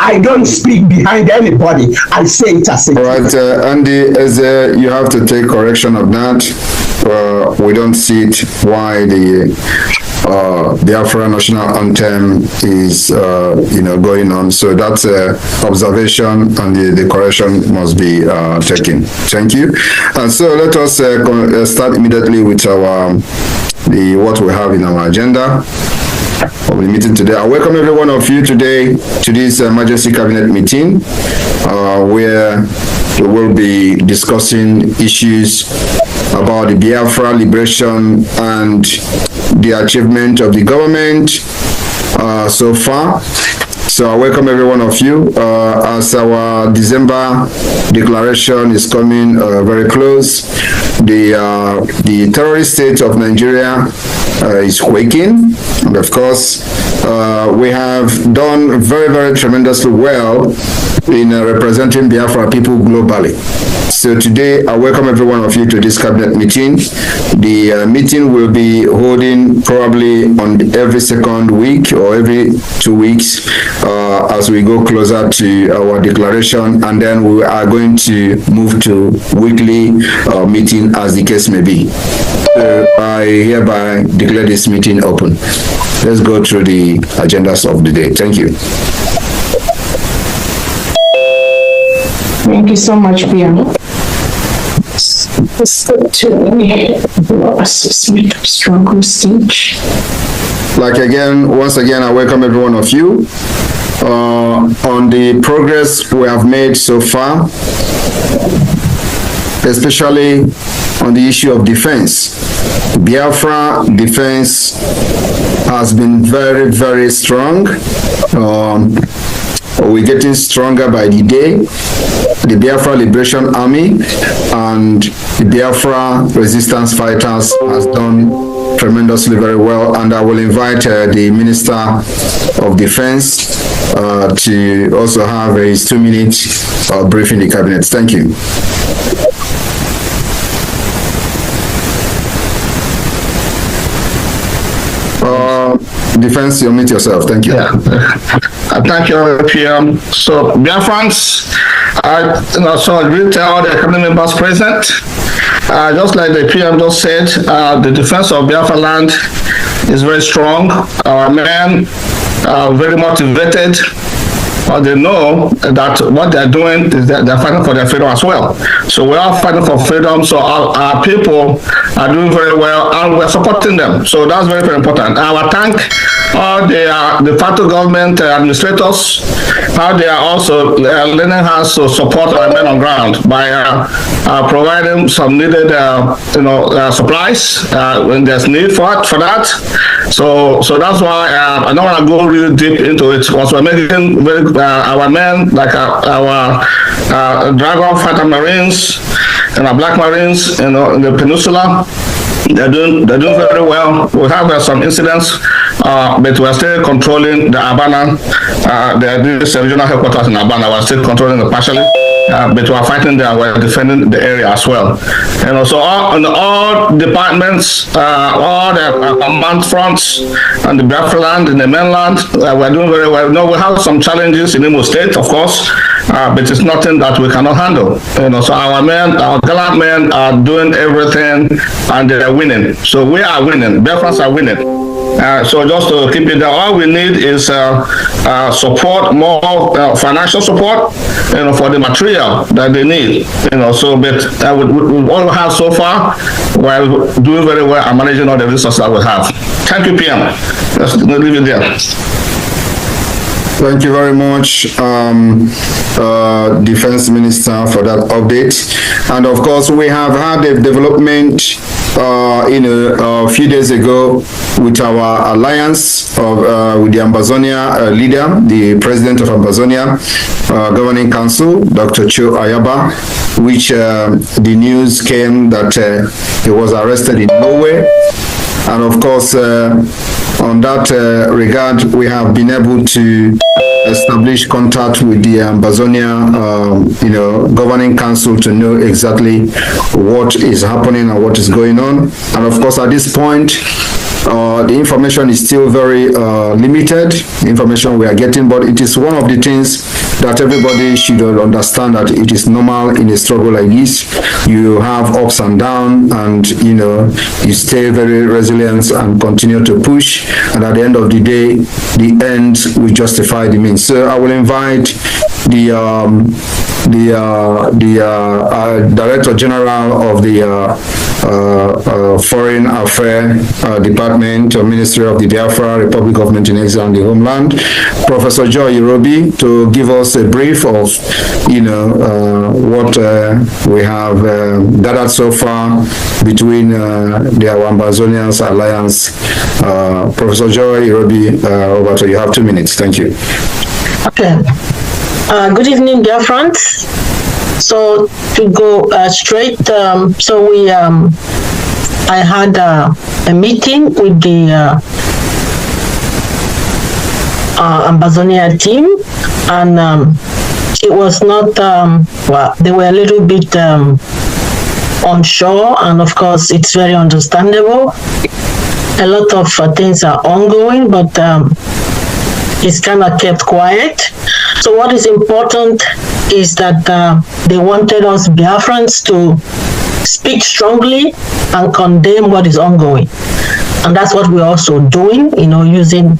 I don't speak behind anybody. I say it as it is. All right, Andy, as you have to take correction of that. We don't see it why the Biafra national anthem is going on. So that's observation, and the correction must be taken. Thank you. And so let us start immediately with our what we have in our agenda of the meeting today. I welcome every one of you today to this emergency cabinet meeting, where we will be discussing issues about the Biafra liberation and the achievement of the government so far. So I welcome every one of you as our December declaration is coming very close. The terrorist state of Nigeria is quaking, and of course we have done very, very tremendously well in representing Biafra people globally. So today, I welcome every one of you to this cabinet meeting. The meeting will be holding probably on every second week or every 2 weeks as we go closer to our declaration, and then we are going to move to weekly meeting as the case may be. So I hereby declare this meeting open. Let's go through the agendas of the day. Thank you. Thank you so much, PM. Strong stage. Once again, I welcome every one of you on the progress we have made so far, especially on the issue of defense. Biafra defense has been very, very strong. We're getting stronger by the day. The Biafra Liberation Army and the Biafra resistance fighters has done tremendously very well, and I will invite the Minister of Defense to also have his 2-minute briefing in the cabinet. Thank you. Defense, you mute yourself. Thank you. Yeah. Thank you, PM. So, Biafrans, so I greet all the cabinet members present. Just like the PM just said, the defense of Biafra land is very strong. Our men are very motivated. They know that what they're doing is that they're fighting for their freedom as well. So we are fighting for freedom. So our people are doing very well, and we're supporting them. So that's very, very important. I will thank all the federal government administrators, how they are also lending hands to support our men on ground by providing some needed supplies when there's need for that. So that's why I don't want to go really deep into it, because we're making our men, like our Dragon Fighter Marines and our Black Marines, in the peninsula. They're doing very well. We have some incidents, but we're still controlling the Abana. This regional headquarters in Abana. We're still controlling it partially, but we're fighting there. We're defending the area as well. So all departments, all the command fronts, and the Biafra land, in the mainland, we're doing very well. We have some challenges in Imo State, of course, but it's nothing that we cannot handle. So our men, our gallant men, are doing everything, and they're winning. So we are winning. Biafrans are winning. So just to keep it down, all we need is support, more financial support, for the material that they need. So but we all have so far, while doing very well and managing all the resources that we have. Thank you, PM. Let's leave it there. Thank you very much, Defense Minister, for that update. And of course, we have had a development, a few days ago with our alliance with the Ambazonia leader, the president of Ambazonia Governing Council, Dr. Cho Ayaba, which the news came that he was arrested in Norway. And of course, on that regard, we have been able to establish contact with the Ambazonia, Governing Council to know exactly what is happening and what is going on. And of course, at this point, The information is still very limited, the information we are getting, but it is one of the things that everybody should understand, that it is normal in a struggle like this. You have ups and downs, and you stay very resilient and continue to push, and at the end of the day, the end will justify the means. So I will invite the Director General of the Foreign Affairs Department or Ministry of the Biafra Republic of Montenegro and the Homeland, Professor Joy Irobi, to give us a brief of what we have gathered so far between the Ambazonians Alliance. Professor Joy Irobi, over to you. You have 2 minutes. Thank you. Okay. Good evening, dear friends. So to go straight, I had a meeting with the Ambazonia team, and it was not, they were a little bit unsure, and of course it's very understandable. A lot of things are ongoing, but it's kind of kept quiet. So what is important is that they wanted us Biafrans to speak strongly and condemn what is ongoing. And that's what we're also doing, using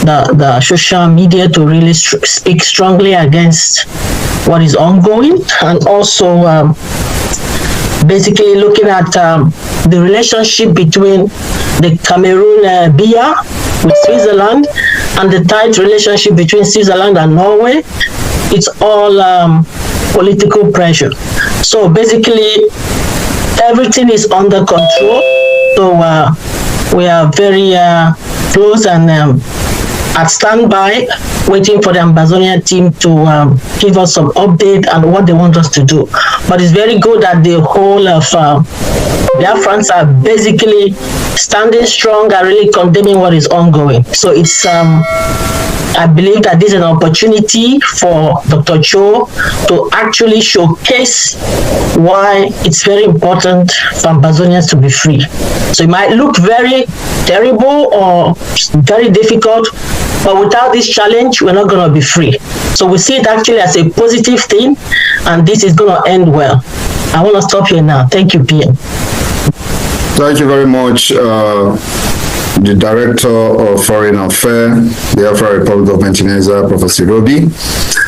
the social media to really speak strongly against what is ongoing, and also basically looking at the relationship between the Cameroon BIA with Switzerland and the tight relationship between Switzerland and Norway. It's all political pressure. So basically, everything is under control. So we are very close and at standby, waiting for the Ambazonia team to give us some update on what they want us to do. But it's very good that the whole of Biafrans are basically standing strong and really condemning what is ongoing. So it's I believe that this is an opportunity for Dr. Cho to actually showcase why it's very important for Ambazonians to be free. So it might look very terrible or very difficult, but without this challenge, we're not going to be free. So we see it actually as a positive thing, and this is going to end well. I want to stop here now. Thank you, PM. Thank you very much, the Director of Foreign Affairs, the Biafra Republic of Montenegro, Professor Irobi,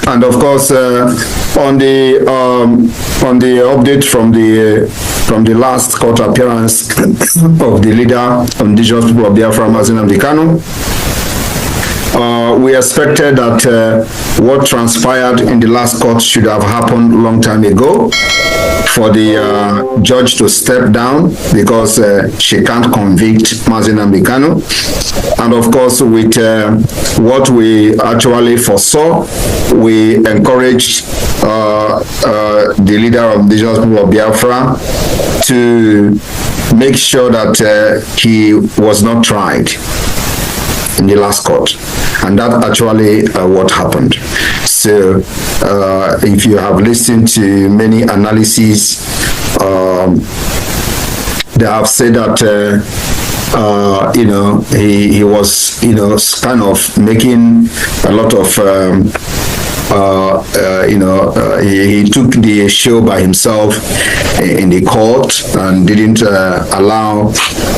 and of course on the update from the last court appearance of the leader of indigenous people of Biafra, Mazen Amdekano. We expected that what transpired in the last court should have happened a long time ago, for the judge to step down because she can't convict Mazen Amdekano. And of course, with what we actually foresaw, we encouraged the leader of indigenous people of Biafra to make sure that he was not tried in the last court, and that actually what happened. So if you have listened to many analyses, they have said that he was kind of making a lot of he took the show by himself in the court and didn't allow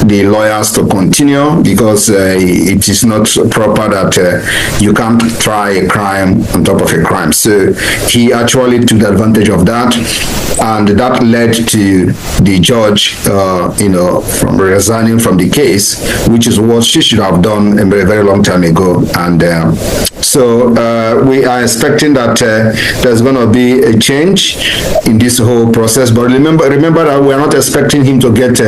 the lawyers to continue, because it is not proper that you can't try a crime on top of a crime. So he actually took advantage of that, and that led to the judge from resigning from the case, which is what she should have done a very, very long time ago. And so we are expecting that there's going to be a change in this whole process. But remember that we are not expecting him to get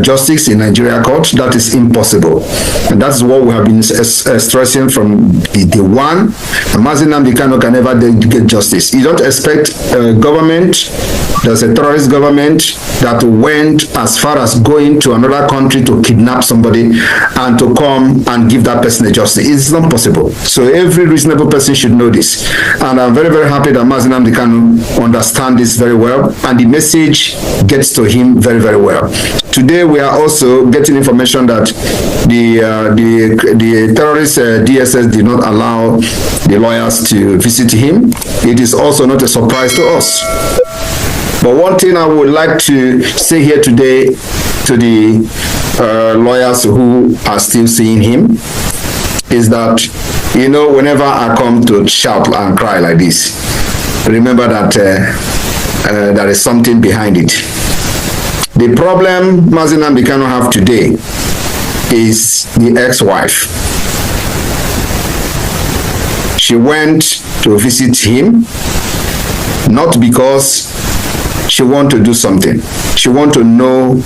justice in Nigeria court. That is impossible, and that's what we have been stressing from the one. Mazen Amdekano can never get justice. You don't expect government There's a terrorist government that went as far as going to another country to kidnap somebody and to come and give that person a justice. It's not possible. So every reasonable person should know this. And I'm very, very happy that Mazi Nnamdi Kanu understands this very well, and the message gets to him very, very well. Today, we are also getting information that the terrorist DSS did not allow the lawyers to visit him. It is also not a surprise to us. But one thing I would like to say here today to the lawyers who are still seeing him is that, you know, whenever I come to shout and cry like this, remember that there is something behind it. The problem Mazi Nnamdi Kanu have today is the ex-wife. She went to visit him, not because she want to do something. She want to know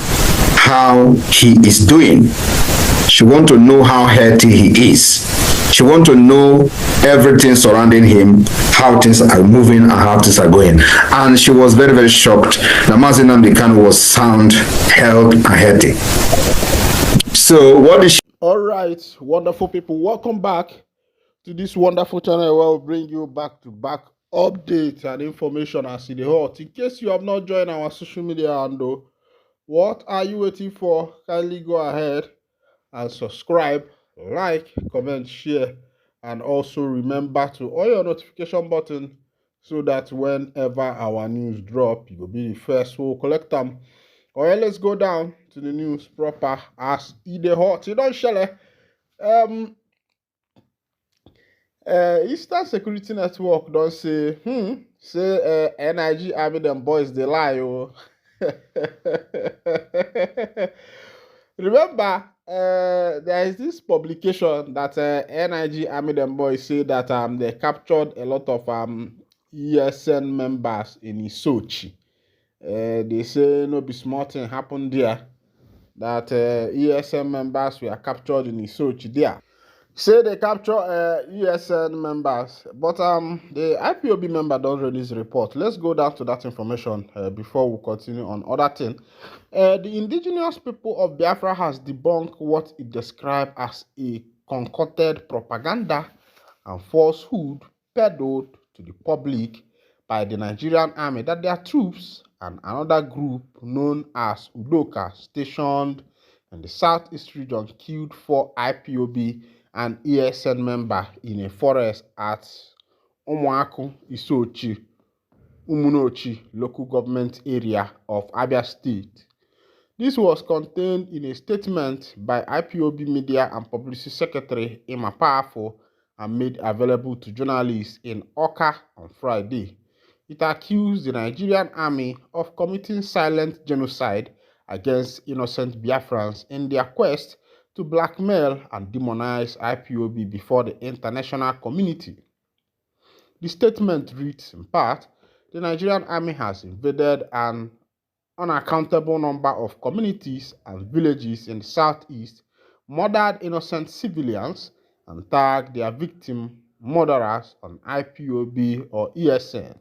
how he is doing. She want to know how healthy he is. She want to know everything surrounding him, how things are moving and how things are going. And she was very, very shocked that Mazi Nnamdi Kanu was sound, healthy, and healthy. So what is she? All right, wonderful people, welcome back to this wonderful channel where we'll bring you back-to-back updates and information as in the hot. In case you have not joined our social media handle, what are you waiting for? Kindly go ahead and subscribe, like, comment, share, and also remember to on your notification button so that whenever our news drop, you will be the first to collect them. All right, let's go down to the news proper as it hot. You don't share. Eastern Security Network don't say, NIG Army them boys they lie. Oh. Remember, there is this publication that NIG Army them boys say that they captured a lot of ESN members in Isochi. They say no be small thing happened there, that ESN members were captured in Isochi there. Say they capture ESN members, but the IPOB member don't release report. Let's go down to that information before we continue on other thing. The indigenous people of Biafra has debunked what it described as a concocted propaganda and falsehood peddled to the public by the Nigerian army that their troops and another group known as Udoka stationed in the southeast region killed 4 IPOB and ESN member in a forest at Umuaku Isochi, Umunochi local government area of Abia State. This was contained in a statement by IPOB Media and Publicity Secretary Emma Powerful and made available to journalists in Oka on Friday. It accused the Nigerian army of committing silent genocide against innocent Biafrans in their quest to blackmail and demonize IPOB before the international community. The statement reads in part, the Nigerian army has invaded an unaccountable number of communities and villages in the southeast, murdered innocent civilians, and tagged their victim murderers on IPOB or ESN.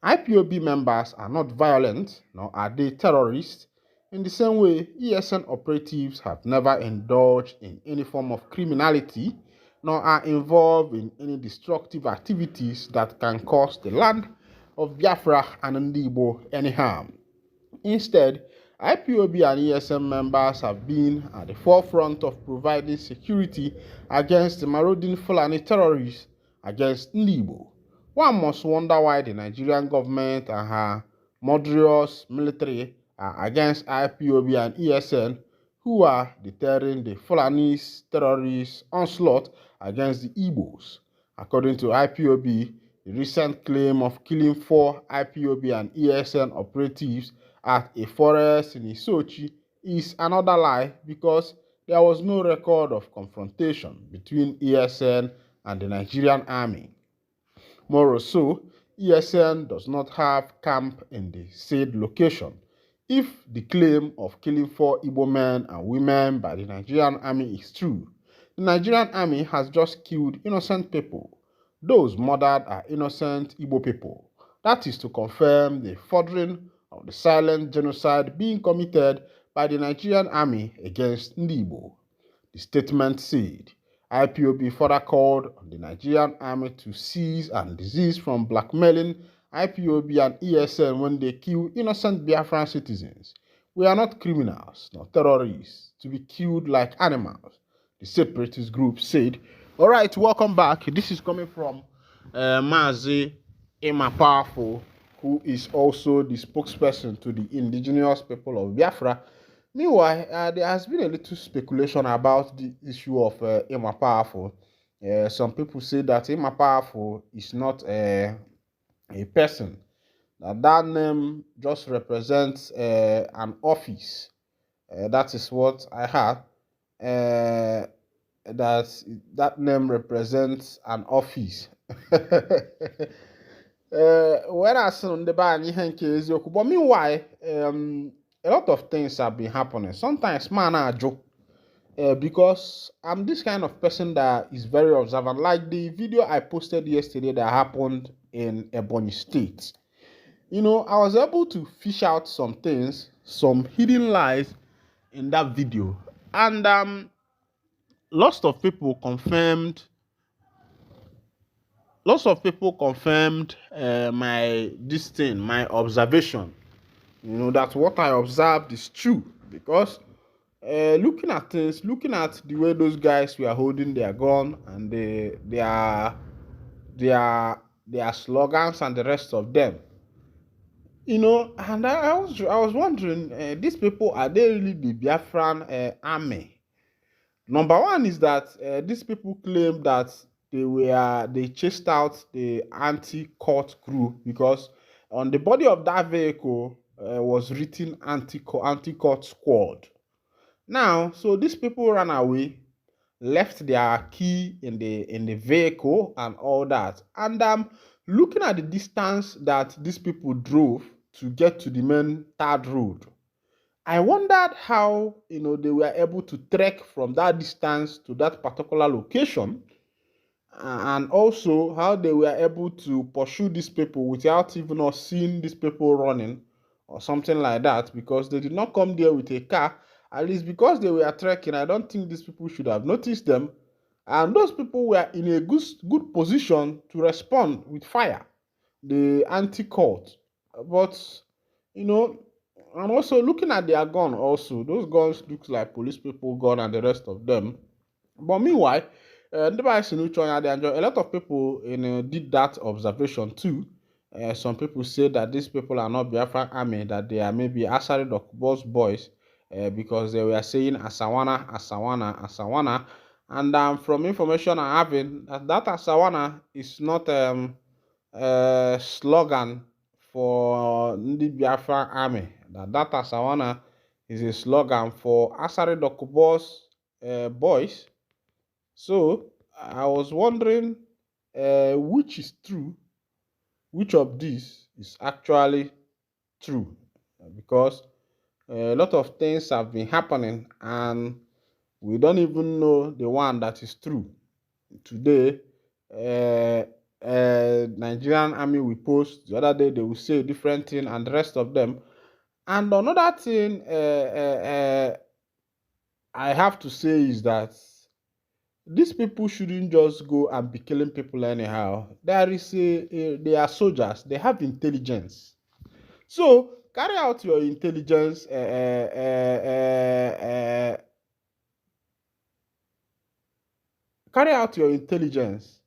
IPOB members are not violent, nor are they terrorists. In the same way, ESN operatives have never indulged in any form of criminality, nor are involved in any destructive activities that can cause the land of Biafra and Ndibo any harm. Instead, IPOB and ESN members have been at the forefront of providing security against the marauding Fulani terrorists against Ndibo. One must wonder why the Nigerian government and her murderous military are against IPOB and ESN, who are deterring the Fulani's terrorist onslaught against the Igbos. According to IPOB, the recent claim of killing 4 IPOB and ESN operatives at a forest in Isochi is another lie because there was no record of confrontation between ESN and the Nigerian army. More so, ESN does not have camp in the said location. If the claim of killing 4 Igbo men and women by the Nigerian army is true, the Nigerian army has just killed innocent people. Those murdered are innocent Igbo people. That is to confirm the furthering of the silent genocide being committed by the Nigerian army against Ndibo. The statement said IPOB further called on the Nigerian army to cease and desist from blackmailing IPOB and ESN when they kill innocent Biafran citizens. We are not criminals nor terrorists to be killed like animals, the separatist group said. All right, welcome back. This is coming from Mazi Emma Powerful, who is also the spokesperson to the indigenous people of Biafra. Meanwhile, there has been a little speculation about the issue of Emma Powerful. Some people say that Emma Powerful is not a person. That name just represents an office. That is what I heard. That name represents an office. Whereas on the ban, but meanwhile, a lot of things have been happening. Sometimes, man, I joke because I'm this kind of person that is very observant. Like the video I posted yesterday that happened in Ebonyi State. You know, I was able to fish out some things, some hidden lies in that video, and lots of people confirmed my observation. You know, that what I observed is true because looking at things, looking at the way those guys were holding their gun and their slogans and the rest of them, you know, and I was wondering, these people, are they really the Biafran army? Number one is that these people claim that they chased out the anti-court crew because on the body of that vehicle was written anti-court squad. Now, so these people ran away, left their key in the vehicle and all that. And looking at the distance that these people drove to get to the main third road, I wondered how, you know, they were able to trek from that distance to that particular location, and also how they were able to pursue these people without even us seeing these people running or something like that, because they did not come there with a car. At least because they were trekking, I don't think these people should have noticed them, and those people were in a good position to respond with fire, the anti-court. But, you know, and also looking at their gun, also those guns look like police people gun and the rest of them. But meanwhile, a lot of people, you know, did that observation too. Some people say that these people are not Biafran army, that they are maybe Asari Dokubo's boys, because they were saying Asawana, Asawana, Asawana. And from information I having, that Asawana is not a slogan for the Biafran army. That Asawana is a slogan for Asari Dokubo's boys. So I was wondering which is true, which of these is actually true, because a lot of things have been happening and we don't even know the one that is true. Today, Nigerian army will post, the other day they will say a different thing and the rest of them. And another thing I have to say is that these people shouldn't just go and be killing people anyhow. They are soldiers. They have intelligence. So carry out your intelligence. Carry out your intelligence,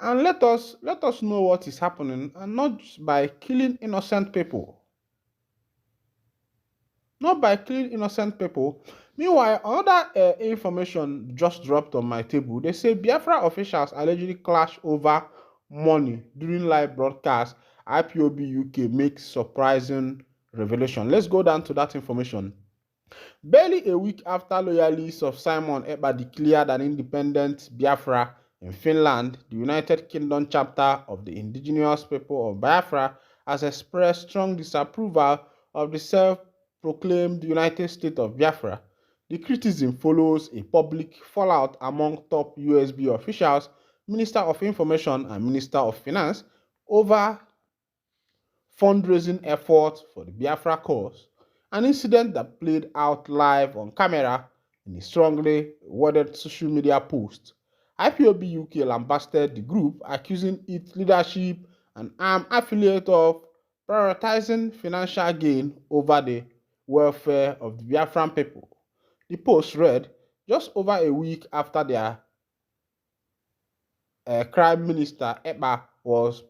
and let us know what is happening, and not just by killing innocent people. Not by killing innocent people. Meanwhile, another information just dropped on my table. They say Biafra officials allegedly clash over money during live broadcast. IPOB UK makes surprising revelation. Let's go down to that information. Barely a week after loyalists of Simon Ekpa declared an independent Biafra in Finland, the United Kingdom chapter of the indigenous people of Biafra has expressed strong disapproval of the self-proclaimed United States of Biafra. The criticism follows a public fallout among top USB officials, Minister of Information and Minister of Finance over fundraising effort for the Biafra cause, an incident that played out live on camera in a strongly worded social media post. IPOB UK lambasted the group, accusing its leadership and armed affiliate of prioritizing financial gain over the welfare of the Biafran people. The post read, just over a week after their Prime Minister Ekpa was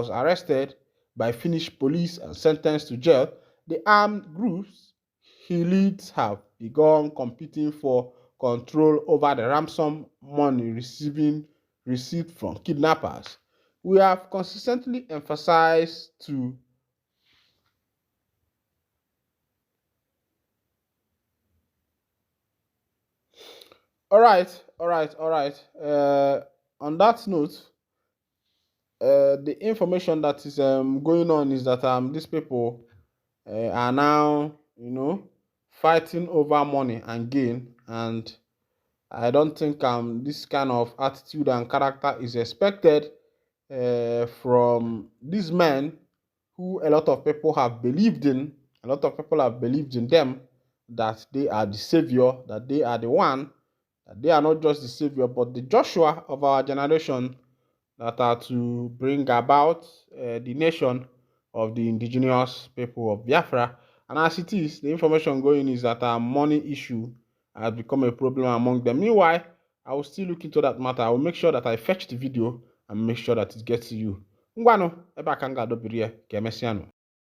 arrested by Finnish police and sentenced to jail, the armed groups he leads have begun competing for control over the ransom money received from kidnappers. We have consistently emphasized to all right. On that note, the information that is going on is that these people are now, fighting over money and gain, and I don't think this kind of attitude and character is expected from these men who a lot of people have believed in. A lot of people have believed in them, that they are the savior, that they are the one, that they are not just the savior, but the Joshua of our generation, that are to bring about the nation of the indigenous people of Biafra. And as it is, the information going is that our money issue has become a problem among them. Meanwhile, I will still look into that matter. I will make sure that I fetch the video and make sure that it gets to you. Ngwano, ebe a ka m ga-adọbiri ya ka emesịa nụ.